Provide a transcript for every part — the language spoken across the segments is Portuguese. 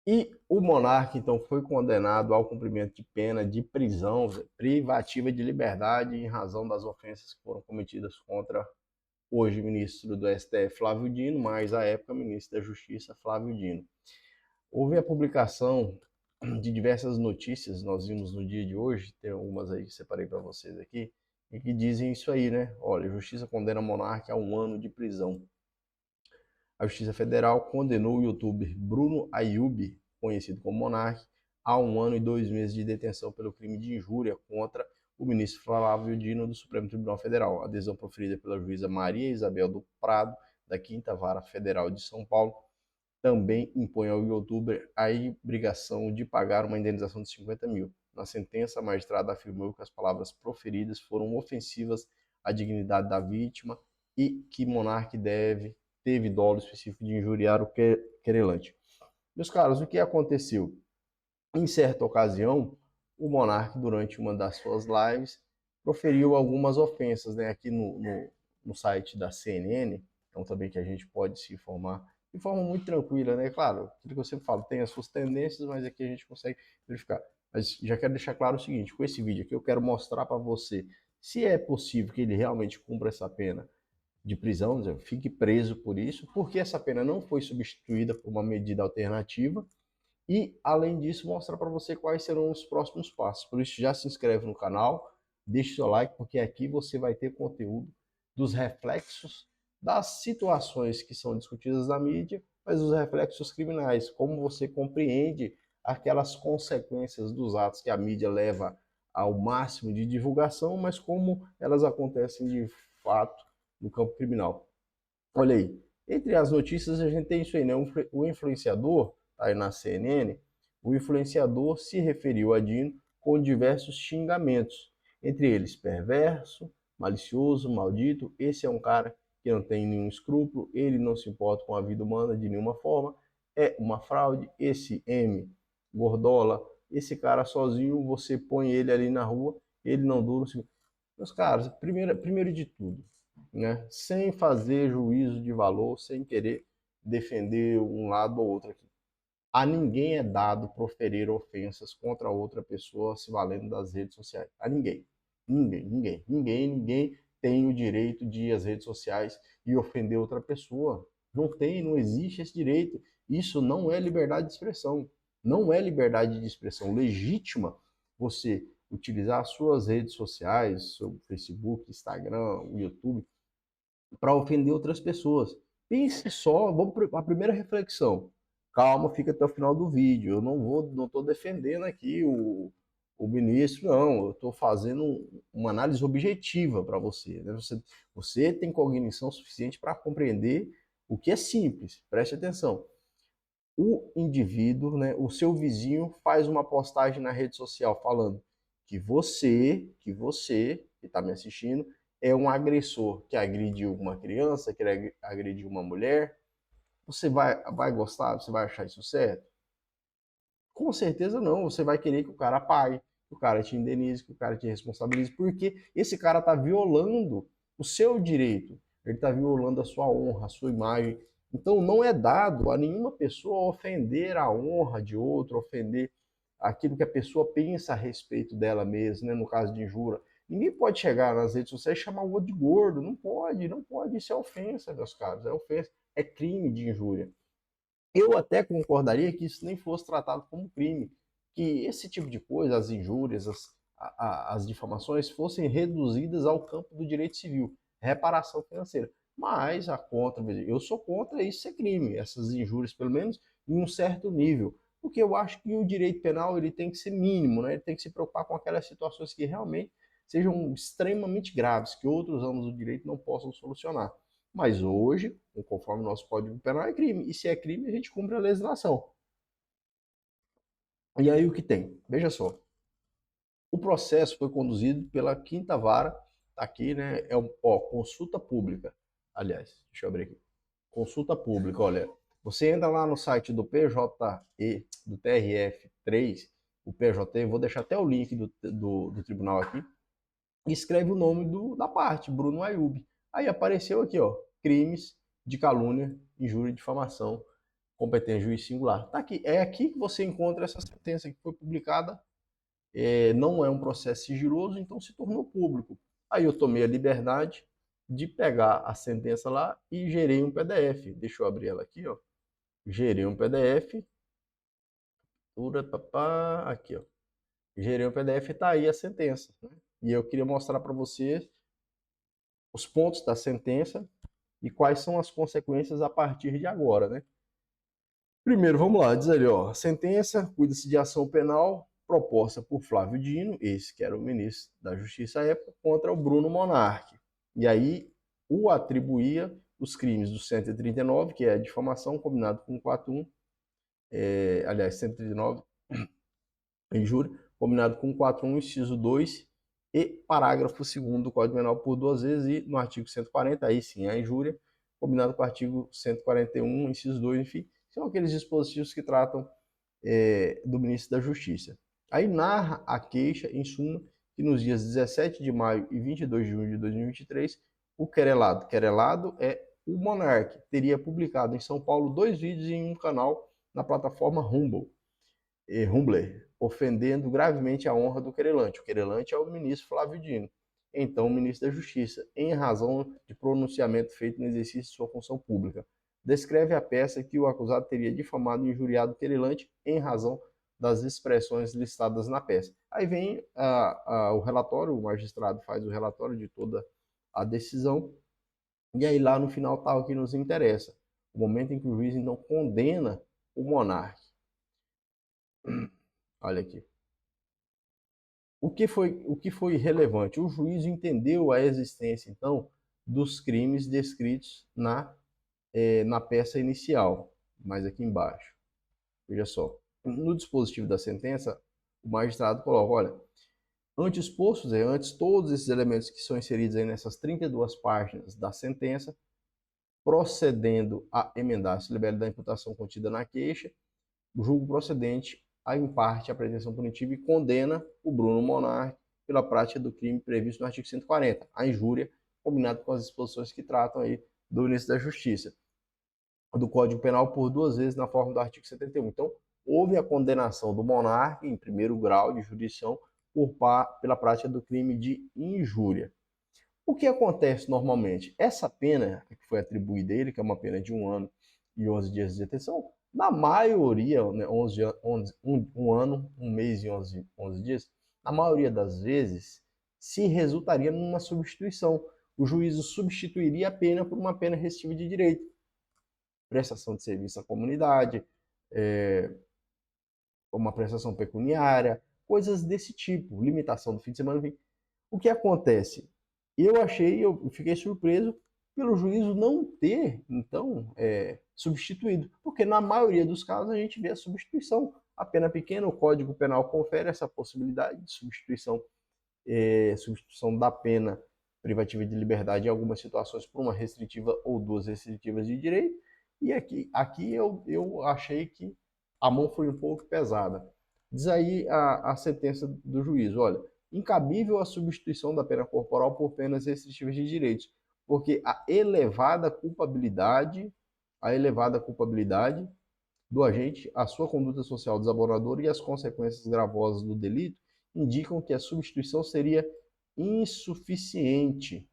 E o monarca, então, foi condenado ao cumprimento de pena de prisão privativa de liberdade em razão das ofensas que foram cometidas contra hoje ministro do STF Flávio Dino, mas à época ministro da Justiça Flávio Dino. Houve a publicação de diversas notícias, nós vimos no dia de hoje, tem algumas aí que separei para vocês aqui, e que dizem isso aí, né? Olha, a Justiça condena monarca a 1 ano de prisão. A Justiça Federal condenou o youtuber Bruno Ayub, conhecido como Monark, a 1 ano e 2 meses de detenção pelo crime de injúria contra o ministro Flávio Dino do Supremo Tribunal Federal. A decisão proferida pela juíza Maria Isabel do Prado, da 5ª Vara Federal de São Paulo, também impõe ao youtuber a obrigação de pagar uma indenização de 50 mil. Na sentença, a magistrada afirmou que as palavras proferidas foram ofensivas à dignidade da vítima e que Monark teve dolo específico de injuriar o querelante. Meus caros, o que aconteceu? Em certa ocasião, o Monark, durante uma das suas lives, proferiu algumas ofensas, né? Aqui no site da CNN, então também que a gente pode se informar de forma muito tranquila, né? Claro, aquilo que eu sempre falo, tem as suas tendências, mas aqui a gente consegue verificar. Mas já quero deixar claro o seguinte, com esse vídeo aqui eu quero mostrar para você se é possível que ele realmente cumpra essa pena de prisão, fique preso por isso, porque essa pena não foi substituída por uma medida alternativa, e, além disso, mostrar para você quais serão os próximos passos. Por isso, já se inscreve no canal, deixe seu like, porque aqui você vai ter conteúdo dos reflexos das situações que são discutidas na mídia, mas os reflexos criminais, como você compreende aquelas consequências dos atos que a mídia leva ao máximo de divulgação, mas como elas acontecem de fato no campo criminal. Olha aí, entre as notícias a gente tem isso aí, né? O influenciador, tá aí na CNN, o influenciador se referiu a Dino com diversos xingamentos, entre eles perverso, malicioso, maldito. Esse é um cara que não tem nenhum escrúpulo, ele não se importa com a vida humana de nenhuma forma, é uma fraude. Esse M, Gordola, esse cara sozinho, você põe ele ali na rua, ele não dura. Meus caros, primeiro de tudo, né? Sem fazer juízo de valor, sem querer defender um lado ou outro aqui. A ninguém é dado proferir ofensas contra outra pessoa se valendo das redes sociais. A ninguém. Ninguém tem o direito de ir às redes sociais e ofender outra pessoa. Não tem, não existe esse direito. Isso não é liberdade de expressão. Não é liberdade de expressão legítima você utilizar as suas redes sociais, o Facebook, Instagram, o YouTube, para ofender outras pessoas. Pense só, vamos para a primeira reflexão. Calma, fica até o final do vídeo. Eu não estou defendendo aqui o ministro, não. Eu estou fazendo uma análise objetiva para você, né? Você tem cognição suficiente para compreender o que é simples. Preste atenção. O indivíduo, né, o seu vizinho faz uma postagem na rede social falando que está me assistindo, é um agressor que agrediu uma criança, que agrediu uma mulher. Você vai gostar? Você vai achar isso certo? Com certeza não. Você vai querer que o cara pague, que o cara te indenize, que o cara te responsabilize, porque esse cara está violando o seu direito, ele está violando a sua honra, a sua imagem. Então não é dado a nenhuma pessoa ofender a honra de outro, ofender aquilo que a pessoa pensa a respeito dela mesma, né? No caso de injúria. Ninguém pode chegar nas redes sociais e chamar o outro de gordo. Não pode, não pode. Isso é ofensa, meus caros. É ofensa. É crime de injúria. Eu até concordaria que isso nem fosse tratado como crime, que esse tipo de coisa, as injúrias, as difamações, fossem reduzidas ao campo do direito civil, reparação financeira. Mas eu sou contra isso ser crime, essas injúrias, pelo menos em um certo nível, porque eu acho que o direito penal ele tem que ser mínimo, né? Ele tem que se preocupar com aquelas situações que realmente sejam extremamente graves, que outros ramos do direito não possam solucionar. Mas hoje, conforme o nosso Código Penal, é crime. E se é crime, a gente cumpre a legislação. E aí o que tem? Veja só. O processo foi conduzido pela 5ª Vara, tá aqui, né? Consulta pública. Aliás, deixa eu abrir aqui. Consulta pública, olha. Você entra lá no site do PJE, do TRF3, o PJE, vou deixar até o link do tribunal aqui, e escreve o nome da parte, Bruno Ayub. Aí apareceu aqui, ó, crimes de calúnia, injúria e difamação competente juiz singular. Tá aqui, é aqui que você encontra essa sentença que foi publicada. Não é um processo sigiloso, então se tornou público. Aí eu tomei a liberdade de pegar a sentença lá e gerei um PDF. Deixa eu abrir ela aqui, ó. Gerei um PDF. Aqui, ó. Gerei um PDF e tá aí a sentença, né? E eu queria mostrar para você os pontos da sentença e quais são as consequências a partir de agora, né? Primeiro, vamos lá, diz ali, ó, sentença, cuida-se de ação penal proposta por Flávio Dino, esse que era o ministro da Justiça à época, contra o Bruno Monarque. E aí o atribuía os crimes do 139, que é a difamação, combinado com o 41, aliás, 139, injúria, combinado com o 41, inciso 2, e parágrafo 2º do Código Penal por duas vezes, e no artigo 140, aí sim, a injúria, combinado com o artigo 141, inciso 2, enfim, são aqueles dispositivos que tratam do ministro da Justiça. Aí narra a queixa, em suma, que nos dias 17 de maio e 22 de junho de 2023, o querelado é o Monark, teria publicado em São Paulo 2 vídeos em um canal na plataforma Rumble, ofendendo gravemente a honra do querelante. O querelante é o ministro Flávio Dino, então o ministro da Justiça, em razão de pronunciamento feito no exercício de sua função pública. Descreve a peça que o acusado teria difamado e injuriado o querelante em razão das expressões listadas na peça. Aí vem o relatório, o magistrado faz o relatório de toda a decisão, e aí lá no final está o que nos interessa, o momento em que o juiz então condena o monarca. Olha aqui. O que foi relevante? O juiz entendeu a existência, então, dos crimes descritos na peça inicial, mais aqui embaixo. Veja só. No dispositivo da sentença, o magistrado coloca, olha, antes todos esses elementos que são inseridos aí nessas 32 páginas da sentença, procedendo a emendar se libera da imputação contida na queixa, julgo procedente em parte a pretensão punitiva e condena o Bruno Monarque pela prática do crime previsto no artigo 140, a injúria, combinado com as disposições que tratam aí do ministro da Justiça, do Código Penal por duas vezes na forma do artigo 71. Então, houve a condenação do monarca em primeiro grau de jurisdição pela prática do crime de injúria. O que acontece normalmente? Essa pena que foi atribuída a ele, que é uma pena de 1 ano e 11 dias de detenção, na maioria, né, um ano, 1 mês e 11 dias, na maioria das vezes, se resultaria numa substituição. O juízo substituiria a pena por uma pena restritiva de direito. Prestação de serviço à comunidade, uma prestação pecuniária, coisas desse tipo, limitação do fim de semana, enfim. O que acontece? Eu fiquei surpreso pelo juízo não ter, então, substituído, porque na maioria dos casos a gente vê a substituição. A pena pequena, o Código Penal confere essa possibilidade de substituição da pena privativa de liberdade em algumas situações por uma restritiva ou duas restritivas de direito, e aqui eu achei que a mão foi um pouco pesada. Diz aí a sentença do juiz, olha, incabível a substituição da pena corporal por penas restritivas de direitos, porque a elevada culpabilidade do agente, a sua conduta social desabonadora e as consequências gravosas do delito indicam que a substituição seria insuficiente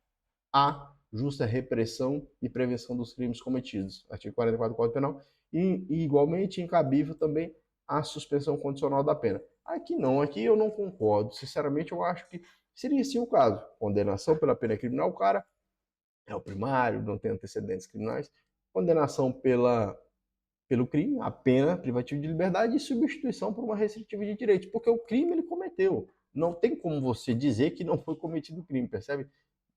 à justa repressão e prevenção dos crimes cometidos. Artigo 44 do Código Penal. E igualmente incabível também a suspensão condicional da pena. Aqui não, aqui eu não concordo. Sinceramente, eu acho que seria sim o caso. Condenação pela pena criminal, o cara é o primário, não tem antecedentes criminais. Condenação pelo crime, a pena privativa de liberdade e substituição por uma restritiva de direitos, porque o crime ele cometeu. Não tem como você dizer que não foi cometido o crime, percebe?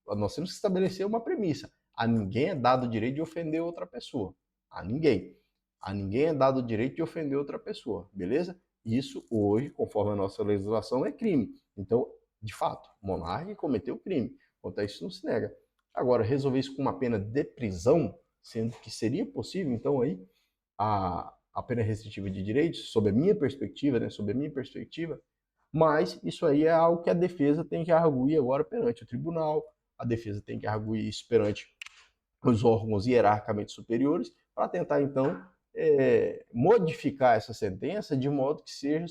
Nós temos que estabelecer uma premissa. A ninguém é dado o direito de ofender outra pessoa. A ninguém. A ninguém é dado o direito de ofender outra pessoa, beleza? Isso hoje, conforme a nossa legislação, é crime. Então, de fato, o monarca cometeu crime. Quanto a isso, não se nega. Agora, resolver isso com uma pena de prisão, sendo que seria possível, então, aí, a pena restritiva de direitos, sob a minha perspectiva, né, mas isso aí é algo que a defesa tem que arguir agora perante o tribunal, a defesa tem que arguir isso perante os órgãos hierarquicamente superiores, para tentar, então, modificar essa sentença de modo que seja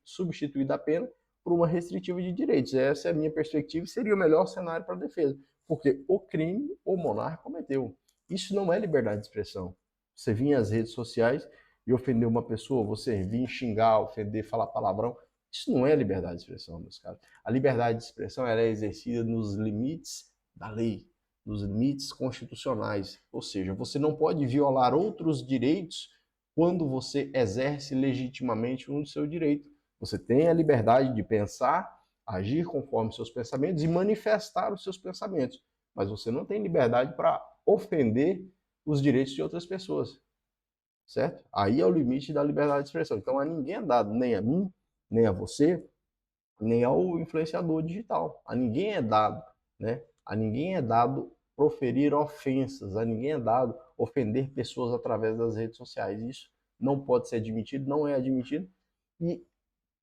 substituída a pena por uma restritiva de direitos. Essa é a minha perspectiva e seria o melhor cenário para a defesa, porque o crime o monarca cometeu. Isso não é liberdade de expressão. Você vir às redes sociais e ofender uma pessoa, você vir xingar, ofender, falar palavrão, isso não é liberdade de expressão, meus caros. A liberdade de expressão ela é exercida nos limites da lei, nos limites constitucionais. Ou seja, você não pode violar outros direitos quando você exerce legitimamente um seu direito. Você tem a liberdade de pensar, agir conforme seus pensamentos e manifestar os seus pensamentos, mas você não tem liberdade para ofender os direitos de outras pessoas, certo? Aí é o limite da liberdade de expressão. Então a ninguém é dado, nem a mim, nem a você, nem ao influenciador digital. A ninguém é dado, né? A ninguém é dado proferir ofensas, a ninguém é dado ofender pessoas através das redes sociais. Isso não pode ser admitido, não é admitido. E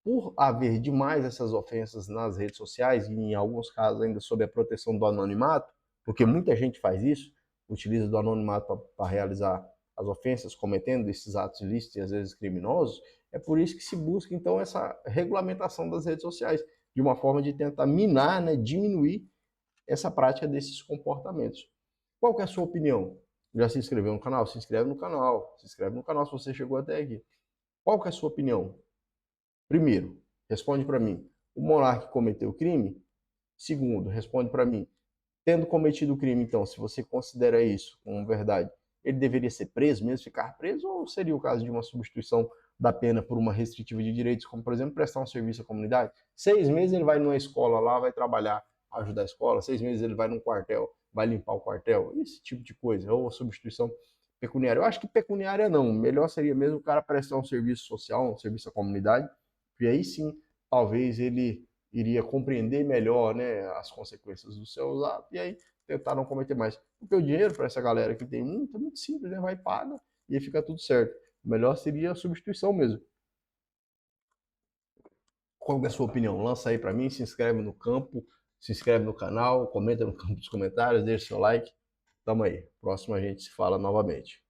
por haver demais essas ofensas nas redes sociais, e em alguns casos ainda sob a proteção do anonimato, porque muita gente faz isso, utiliza do anonimato para realizar as ofensas, cometendo esses atos ilícitos e às vezes criminosos, é por isso que se busca então essa regulamentação das redes sociais, de uma forma de tentar minar, né, diminuir essa prática desses comportamentos. Qual que é a sua opinião? Já se inscreveu no canal? Se inscreve no canal. Se inscreve no canal se você chegou até aqui. Qual que é a sua opinião? Primeiro, responde para mim, o monarca cometeu crime? Segundo, responde para mim, tendo cometido o crime, então, se você considera isso como verdade, ele deveria ser preso mesmo, ficar preso, ou seria o caso de uma substituição da pena por uma restritiva de direitos, como, por exemplo, prestar um serviço à comunidade? 6 meses ele vai numa escola lá, vai trabalhar, ajudar a escola, 6 meses ele vai num quartel, vai limpar o quartel, esse tipo de coisa, ou substituição pecuniária. Eu acho que pecuniária não, melhor seria mesmo o cara prestar um serviço social, um serviço à comunidade, e aí sim, talvez ele iria compreender melhor, né, as consequências dos seus atos e aí tentar não cometer mais. Porque o dinheiro para essa galera que tem muito, é muito simples, né? Vai, paga e aí fica tudo certo. O melhor seria a substituição mesmo. Qual é a sua opinião? Lança aí para mim, se inscreve no campo, se inscreve no canal, comenta no campo dos comentários, deixa seu like. Tamo aí. Próximo a gente se fala novamente.